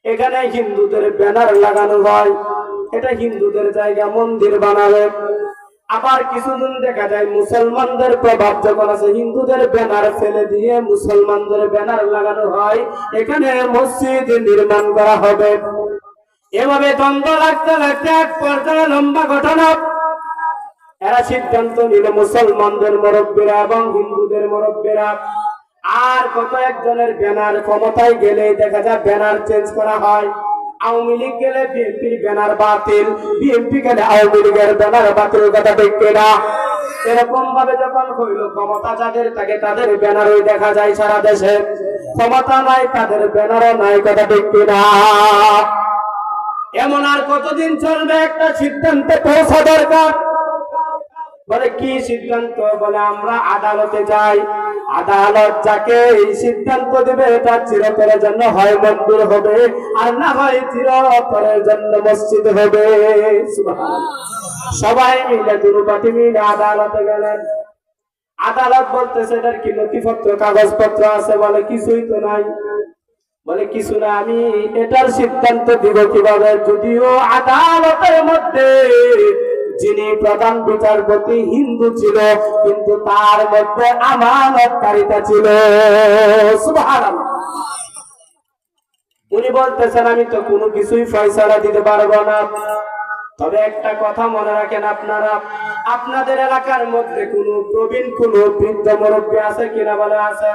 এখানে হিন্দুদের ব্যানার লাগানো হয়, এটা হিন্দুদের জায়গা, মন্দির বানাবে। আবার কিছুদিন দেখা যায় মুসলমানদের প্রভাব যখন আছে, হিন্দুদের ব্যানার ফেলে দিয়ে মুসলমানদের ব্যানার লাগানো হয়, এখানে মসজিদ নির্মাণ করা হবে। এভাবে দ্বন্দ্ব লাগতে লাগতে এক পর্যায়ে লম্বা ঘটনা, এরা সিদ্ধান্ত নিল, মুসলমানদের মুরব্বীরা এবং হিন্দুদের মুরব্বীরা, আর কত একজনের ব্যানার ক্ষমতায় গেলে দেখা যায় ব্যানার চেঞ্জ করা হয়। আওয়ামী লীগ গেলে বিএনপির ব্যানার বাতিল, বিএনপি গেলে আওয়ামী লীগের ব্যানার বাতিল। কথা দেখতে না? এরকম ভাবে যখন হইল, ক্ষমতা যাদের থাকে তাদের ব্যানারই দেখা যায় সারা দেশে, ক্ষমতা নাই তাদের ব্যানারও নাই। কথা দেখতে না? এমন আর কতদিন চলবে? একটা সিদ্ধান্তে পৌঁছা দরকার। বলে কি সিদ্ধান্ত? বলে আমরা আদালতে যাই, আদালত যাকে এই সিদ্ধান্ত দেবে এটা চিরতরের জন্য হয় মন্দির হবে, আর না হয় চিরতরের জন্য মসজিদ হবে। সবাই মিলে দুপাটি মিলে আদালতে গেলেন। আদালত বলতেছে এটার কি নথিপত্র কাগজপত্র আছে? বলে কিছুই তো নাই। বলে কিছু না, আমি এটার সিদ্ধান্ত দিব কিভাবে? যদিও আদালতের মধ্যে যিনি প্রধান বিচারপতি হিন্দু ছিল, কিন্তু তার মধ্যে আমানতকারিতা ছিল। সুবহানাল্লাহ। উনি বলতেছেন আমি তো কোনো কিছুই ফয়সালা দিতে পারবো না, তবে একটা কথা মনে রাখেন, আপনারা আপনাদের এলাকার মধ্যে কোনো প্রবীণ কোনো বৃদ্ধ মুরব্বী আছে কিনা? বলে আছে।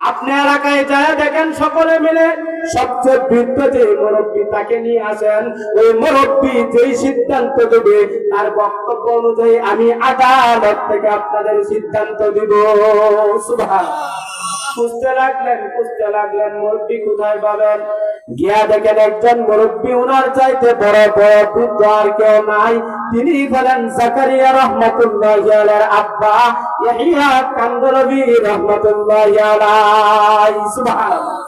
আপনি এলাকায় যায় দেখেন, সকলে মিলে সবচেয়ে বৃদ্ধ যে মুরব্বী তাকে নিয়ে আসেন। ওই মুরব্বী যেই সিদ্ধান্ত দেবে তার বক্তব্য অনুযায়ী আমি আদালত থেকে আপনাদের সিদ্ধান্ত দিব। সুবহানাল্লাহ। খুঁজতে লাগলেন মুরব্বী কোথায় পাবেন। গিয়া দেখেন একজন মুরব্বী, উনার চাইতে বড় বড় বৃদ্ধ আর কেউ নাই। তিনি হলেন জাকারিয়া রাহমাতুল্লাহি আলাইহির আব্বা ইয়াহইয়া কান্দলবি রাহমাতুল্লাহি আলাইহি। সুবহানাল্লাহ।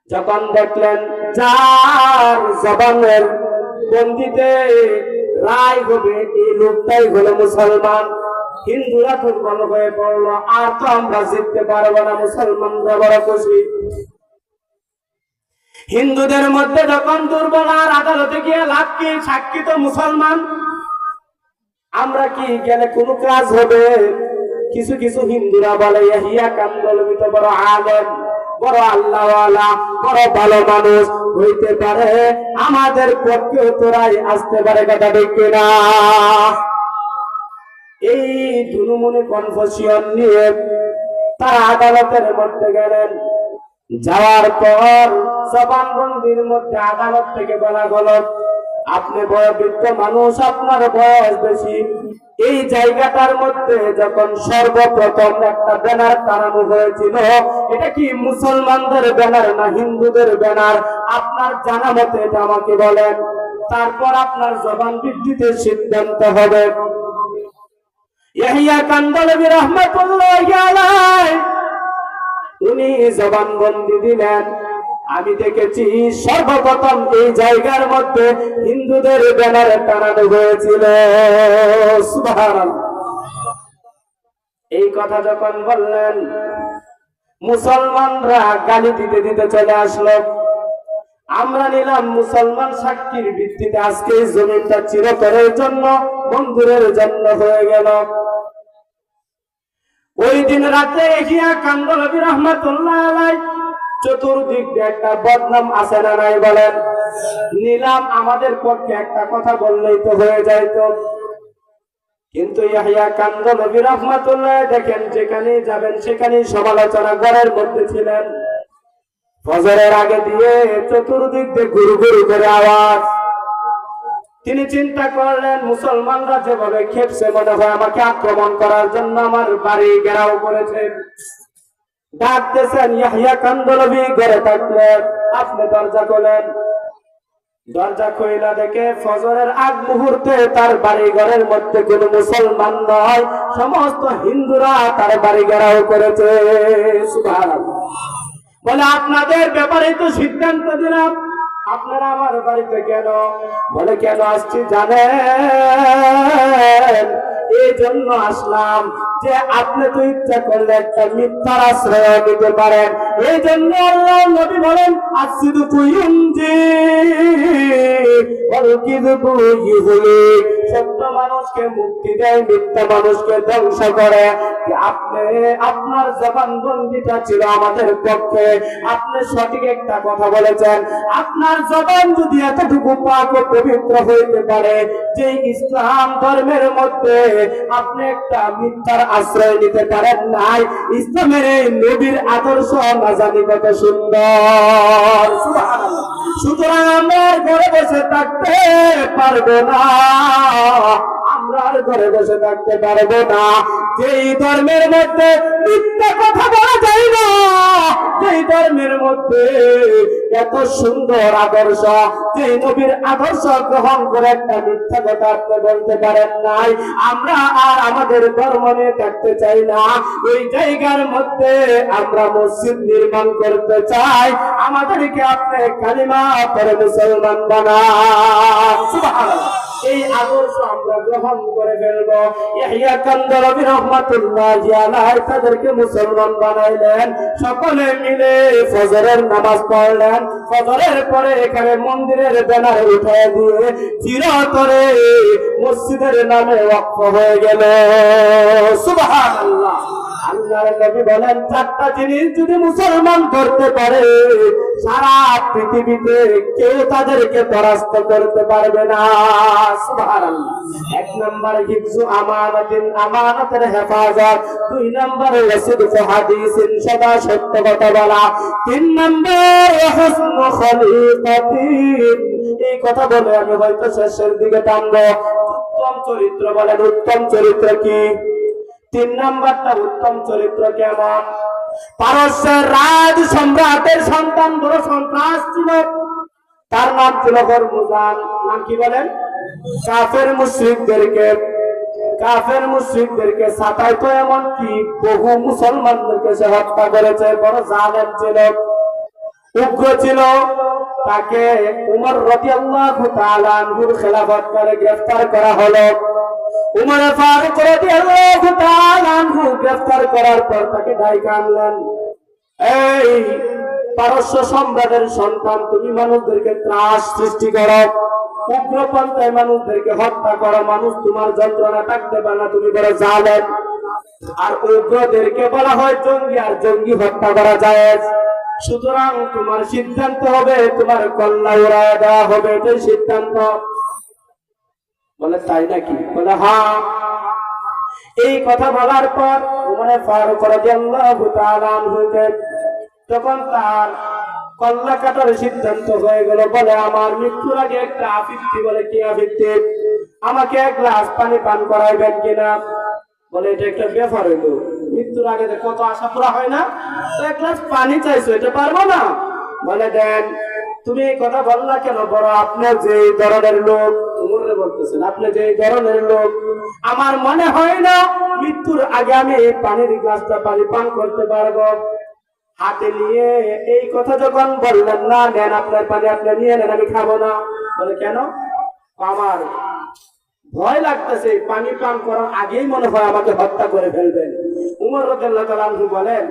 যখন দেখলেন যার জবানের বন্দিতে রায় হবে এই লোকটাই হলো মুসলমান, হিন্দুরা দুর্বল হয়ে পড়লো, আর তো আমরা জিততে পারবো না, মুসলমানরা বড় খুশি। হিন্দুদের মধ্যে যখন দুর্বল, আর আদালতে গিয়ে লাভ কি? সাক্ষী তো মুসলমান, আমরা কি গেলে কোনো কাজ হবে? কিছু কিছু হিন্দুরা বলে ইয়াহইয়া কান্দলবি তো বড় আলেম, বড় আল্লাহওয়ালা, বড় ভালো মানুষ হইতে পারে, আমাদের পক্ষে তোরাই আসতে পারে। কথা দেখি না? এই দুনুমুনি কনফিউশন নিয়ে তারা আদালতের মধ্যে গেলেন। যাওয়ার পর জবানবন্দির মধ্যে আদালত থেকে বলা হলো, আপনি বয়োবৃদ্ধ মানুষ, আপনার বয়স বেশি। এই জায়গাটার মধ্যে যখন সর্বপ্রথম একটা ব্যানার টানানো হয়েছিল, এটা কি মুসলমানদের ব্যানার না হিন্দুদের ব্যানার? আপনার জানা মতে এটা আমাকে বলেন, তারপর আপনার জবান বৃদ্ধিতে সিদ্ধান্ত হবে। ইয়াহিয়া কান্দলবী রাহমাতুল্লাহি আলাইহি উনি জবানবন্দি দিলেন, আমি দেখেছি সর্বপ্রথম এই জায়গার মধ্যে হিন্দুদের ব্যানার টানানো হয়েছিল। সুবহানাল্লাহ। এই কথা যখন বললেন, মুসলমানরা গালি দিতে দিতে চলে আসলো। আমরা নিলাম মুসলমান সাক্ষীর ভিত্তিতে আজকে এই জমিনটা চিরতরের জন্য মন্দিরের জন্য হয়ে গেল। ওই দিন রাতে ইহিয়া কান্দলবী রাহমাতুল্লাহ আলাইহি চতুর্দিক দিয়ে একটা বদনাম আছে না নাই বলেন? নিলাম আমাদের পক্ষে একটা কথা বললেই তো হয়ে যাইতো, কিন্তু ইয়াহিয়া কান্দলবী রাহমাতুল্লাহ দেখেন যেখানে যাবেন সেখানেই সমালোচনা ঘরের মধ্যে ছিলেন। ফজরের আগে দিয়ে চতুর্দিক দিয়ে গুরু গুরু করে আওয়াজ। তিনি চিন্তা করলেন, মুসলমানরা যেভাবে খেপছে, মনে হয় আমাকে আক্রমণ করার জন্য আমার বাড়ি ঘেরাও করেছে। ডাকতেছেন, ইয়াহিয়া কান্দলবী ঘরে থাকলেন, আপনি দরজা খোলেন। দরজা খুইলা দেখে ফজরের আগ মুহূর্তে তার বাড়ি ঘরের মধ্যে কোন মুসলমান নয়, সমস্ত হিন্দুরা তার বাড়ি ঘেরাও করেছে। সুবহানাল্লাহ। বলে, আপনাদের ব্যাপারে তো সিদ্ধান্ত দিলাম, আপনারা আমার বাড়িতে কেন? বলে, কেন আসছি জানেন? এই জন্য আসলাম যে আপনি তো ইচ্ছা করলে একটা মিথ্যার আশ্রয় নিতে পারেন। এই জন্য আল্লাহ নবী বলেন, আসিদকু ইউনজি ওয়াল কিযবু ইহলিক। সত্য মানুষকে মুক্তি দেয়, মিথ্যা মানুষকে ধ্বংস করে। আপনি আপনার জবানবন্দিটা ছিল আমাদের পক্ষে, আপনি সঠিক একটা কথা বলেছেন। আপনার জবান যদি এতটুকু পাক ও পবিত্র হইতে পারে যে ইসলাম ধর্মের মধ্যে আপনি একটা মিথ্যার আশ্রয় নিতে পারেন নাই, ইসলামের এই নবীর আদর্শ না জানি কত সুন্দর। সুবহানাল্লাহ। সুতরাং আমরা ঘরে বসে থাকতে পারবো না, আমরা ঘরে বসে থাকতে পারবো না। যেই ধর্মের মধ্যে মিথ্যা কথা বলা যায় না, যেই ধর্মের মধ্যে এত সুন্দর আদর্শ, যেই নবীর আদর্শ গ্রহণ করে একটা মিথ্যা কথা আপনি বলতে পারেন নাই, আমরা আর আমাদের ধর্ম নিয়ে থাকতে চাই না। ওই জায়গার মধ্যে আমরা মসজিদ নির্মাণ করতে চাই, আমাদেরকে আপনি কালিমা পড়ে মুসলমান বানান। সুবহানাল্লাহ। এই আদর্শ আমরা গ্রহণ করে ফেলবো। ইয়াহিয়া কান্দলবী রাহমাতুল্লাহি আলাইহি তাদেরকে মুসলমান বানাইলেন। সকলে মিলে ফজরের নামাজ পড়লেন। ফজরের পরে এখানে মন্দিরের ব্যানার উঠায় দিয়ে চিরতরে মসজিদের নামে ওয়াকফ হয়ে গেল। সুবহানাল্লাহ। আল্লাহর নবী বলেন, চারটা জিনিস যদি মুসলমান করতে পারে, সারা পৃথিবীতে কেউ তাদেরকে পরাস্ত করতে পারবে না। সুবহানাল্লাহ। এক নম্বর হিফজু আমানাতিন, আমানতের হেফাজত। দুই নম্বর ওয়াসিদকু হাদিসিন, সদা সত্য কথা বলা। তিন নম্বর হুসনু খলিকাতিন। এই কথা বলে আমি হয়তো শেষের দিকে টানবো। উত্তম চরিত্র বলেন, উত্তম চরিত্র কি? তিন নাম্বারটা উত্তম চরিত্র কেমন? পারস্যের রাজ সম্রাটের সন্তান বড় সন্ত্রাস ছিল, তার নাম ছিল হরমুজান। নাম কি বলেন? কাফের মুশরিকদেরকে সাতাইতো, এমন কি বহু মুসলমানদেরকে সে হত্যা করেছে। বড় জালেম ছিল, উগ্র ছিল। তাকে উমর রাদিয়াল্লাহু তাআলা আনহুর খেলাফতকালে গ্রেফতার করা হলো। উমর ফারুক রাদিয়াল্লাহু তাআলা আনহু গ্রেফতার করার পর তাকে ডাইকা আনলেন। এই পারস্য সম্রাটের সন্তান, তুমি মানুষদেরকে ত্রাস সৃষ্টি করো, উগ্রপন্থায় মানুষদেরকে হত্যা করো, মানুষ তোমার যন্ত্রণা থাকতে পারে না, তুমি বড় জালেম। আর উগ্রদেরকে বলা হয় জঙ্গি, আর জঙ্গি হত্যা করা জায়েজ। সুতরাং তোমার সিদ্ধান্ত হবে, তোমার কল্লা উড়ায় দেওয়া হবে, এটাই সিদ্ধান্ত। বলে, তাই নাকি? বলে, হ্যাঁ। এই কথা বলার পর উমর ফারুক রাদিয়াল্লাহু তাআলা আনহুকে তখন তার কল্লা কাটার সিদ্ধান্ত হয়ে গেল। বলে আমার মৃত্যুর আগে একটা আফিত্তি, বলে কি আফিত্তি, আমাকে এক গ্লাস পানি পান করাইবেন কিনা। বলে এটা একটা ব্যাপার হইলো, মৃত্যুর আগে কত আশা পুরা হয় না, তো এক গ্লাস পানি চাইছো, এটা পারবো না। বলে দেন। তুমি এই কথা বললা কেন? বড় আপনি যে ধরনের লোক, উমরে বলতেছেন, আপনি যে ধরনের লোক, আমার মনে হয় না মৃত্যুর আগে আমি এই পানির গ্লাসটা পানি পান করতে পারবো। হাতে নিয়ে এই কথা যখন বললেন, না নেন আপনার পানি, আপনি নিয়ে নেন, আমি খাবো না। বলে কেন? আমার ভয় লাগতেছে, পানি পান করার আগেই মনে হয় আমাকে হত্যা করে ফেলবেন। উমর রাদিয়াল্লাহু তাআলা আনহু বলেন,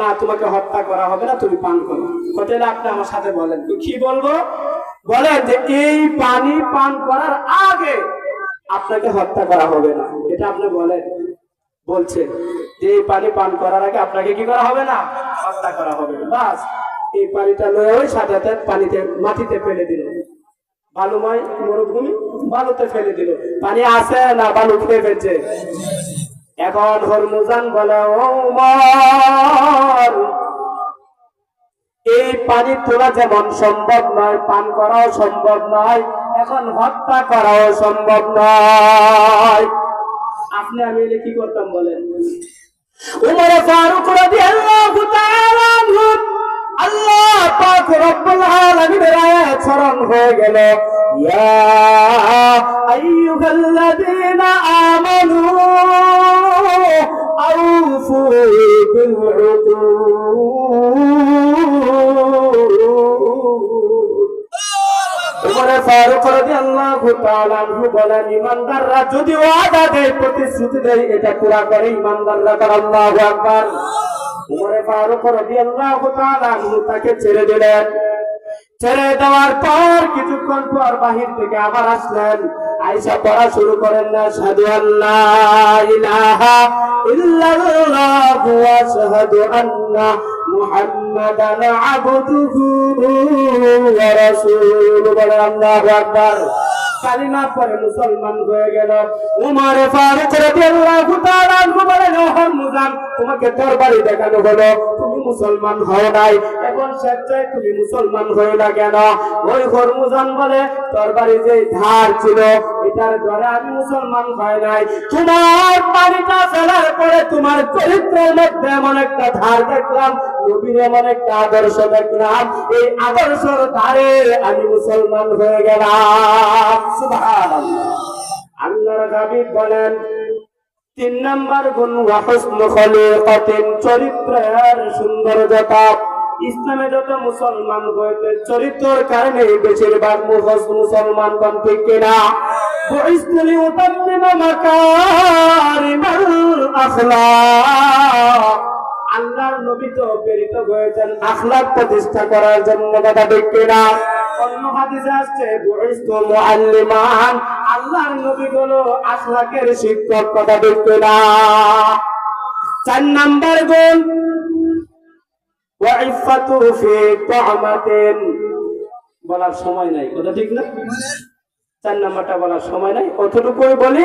না তোমাকে হত্যা করা হবে না, তুমি পান করো। হোটেলে আপনি আমার সাথে বলেন, তো কি বলবো? বলেন যে এই পানি পান করার আগে আপনাকে হত্যা করা হবে না, এটা আপনি বলেন। বলছে যে এই পানি পান করার আগে আপনাকে কি করা হবে না, হত্যা করা হবে। বাস এই পানিটা লয়ে ওই সাথে পানিতে মাটিতে ফেলে দিল, বালুময় মরুভূমি, বালুতে ফেলে দিল। পানি আছে না বালু খেয়ে ফেলছে। এখন হরমুজান বলে, ও উমর, এই পানি তোলা যেমন সম্ভব নয়, পান করাও সম্ভব নয়, এখন হত্যা করাও সম্ভব নয়। আপনি আমি এলে কি করতাম বলেন? উমর ফারুক রাদিয়াল্লাহু তাআলা আনহু, আল্লাহ পাক রব্বুল আলামিনের আয়াত স্মরণ হয়ে গেল, ইয়া আইয়ুহাল্লাযীনা আমানু আউফু বিল উকুদ। উমর ফারুক রাদিয়াল্লাহু তাআলা আনহু বলেন, ঈমানদাররা যদি ওয়াদা দেয়, প্রতিশ্রুতি দেয়, এটা পুরা করে ঈমানদাররা। আল্লাহু আকবার। উমর ফারুক রাদিয়াল্লাহু তাআলা আনহু তাকে ছেড়ে দিলেন। ছেড়ে দেওয়ার পর কিছুক্ষণ পর বাহির থেকে আবার আসলেন, আয়েশা পড়া শুরু করেন, না আশহাদু আল্লা ইলাহা ইল্লাল্লাহু ওয়া আশহাদু আন্না মুহাম্মাদান আবদুহু ওয়া রাসূলুহু। বলে আল্লাহু আকবার। কালিমা পরে মুসলমান হয়ে গেল। উমর ফারুক রাদিয়াল্লাহু তাআলা আনহু বলেন, ও হরমুজান, তোমাকে তরবারি দেখানো হলো, তুমি মুসলমান হও নাই, এখন স্বেচ্ছায় তুমি মুসলমান হয়ে না কেন? ওই হরমুজান বলে, তরবারি যে ধার ছিল এটার ধরে আমি মুসলমান হয় নাই। তোমার পানিটা ফেলার পরে তোমার চরিত্রের মধ্যে এমন একটা ধার দেখলাম, নবীর এমন একটা আদর্শ দেখলাম, এই আদর্শের ধারে আমি মুসলমান হয়ে গেলাম। সুবহানাল্লাহ। আল্লাহর হাবিব বলেন, 3 নাম্বার গুণ ওয়া হুসনু খলিকাতিন, চরিত্রের সৌন্দর্যতা। ইসলামে যত মুসলমান হয়েছে চরিত্রের কারণে বেশিরভাগ মুসলমান কোন ঠিক কিনা? বুইসতু লিউতাম্মিমা মাকারিমাল আখলাক। আল্লাহর নবী তো প্রেরিত হয়েছেন আখলাক প্রতিষ্ঠা করার জন্য, কথা ঠিক কিনা? অন্য হাদিসে আসছে বুইসতু মুআল্লিমান, আল্লাহর নবী হলো আখলাকের শিক্ষক, কথা ঠিক কিনা? 4 নাম্বার গুণ ওয়া ইফাতু ফি তু'মাতিন। বলার সময় নাই, কথা ঠিক না? 4 নাম্বারটা বলার সময় নাই, কতটুকুই বলি।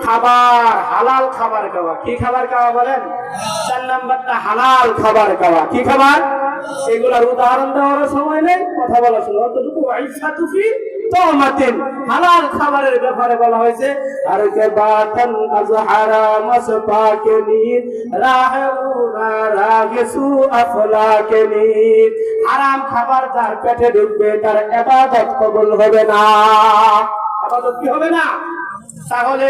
খাবার, হালাল খাবার খাওয়া। কি খাবার খাওয়া বলেন? 4 নাম্বারটা হালাল খাবার খাওয়া। কি খাবার? এগুলার উদাহরণ দেওয়ার সময় নেই, কথা বলা শুনো। অতটুকু ইফাতু ফি তু'মাতিন, হালাল খাবারের ব্যাপারে বলা হয়েছে। আর কে বাতান আজহারা মাসফাকেনি রাহুরা রাগসু আফলাকেনি। হারাম খাবার যার পেটে ঢুকবে তার ইবাদত কবুল হবে না। ইবাদত কি হবে না? তাহলে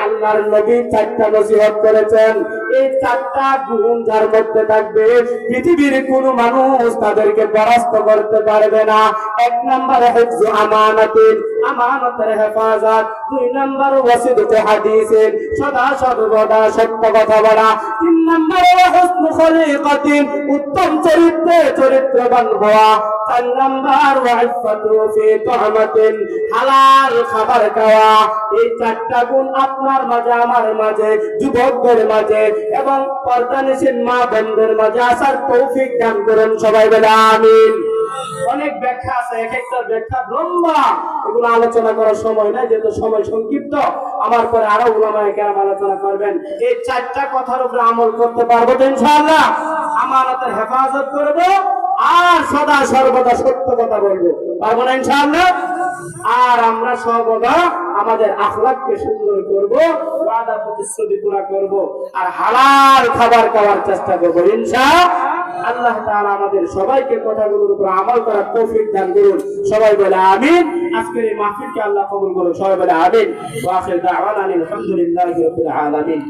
আল্লাহর নবী 4টা নসিহত করেছেন, এই 4টা গুণ যার মধ্যে থাকবে পৃথিবীর কোনো মানুষ তাদেরকে পরাস্ত করতে পারবে না। 1 নাম্বার হিফজু আমানাতিন, আমানতের হেফাজত। 2 নাম্বার ওয়াসিদতে হাদিসিন, সদা সর্বদা সত্য কথা বলা। 3 নাম্বার হুসনু খলিকাতিন, উত্তম চরিত্রে চরিত্রবান হওয়া। 4 নাম্বার ওয়াইফাতু ফি তু'মাতিন, হালাল খাবার খাওয়া। এই 4টা গুণ আপনার মাঝে, আমার মাঝে, যুবকদের মাঝে এবং পর্দানিসীন মা বোনদের মাঝে আসার তৌফিক দান করুন। সবাই বলে আমিন। অনেক ব্যাখ্যা আছে, এক একটা ব্যাখ্যা লম্বা, এগুলো আলোচনা করার সময় নাই, যেহেতু সময় সংক্ষিপ্ত। আমার পরে আরো উলামায়ে কেরাম আলোচনা করবেন। এই 4টা কথার উপরে আমল করতে পারবো তো ইনশাআল্লাহ। আমানতের হেফাজত করব, আর সদা সর্বদা সত্য কথা বলবো, পারবো না ইনশাআল্লাহ? আর আমরা সর্বদা আমাদের আখলাককে সুন্দর করব, ওয়াদা প্রতিশ্রুতি পুরা করব, আর হালাল খাবার খাওয়ার চেষ্টা করব ইনশাআল্লাহ। আল্লাহ তাআলা আমাদের সবাইকে কথাগুলোর উপর আমল করার তৌফিক দান করুন। সবাই বলে আমিন। আজকের এই মাহফিলকে আল্লাহ কবুল করুন। সবাই বলে আমিন। ওয়া আখির দাওয়ানা আলহামদুলিল্লাহি রাব্বিল আলামিন।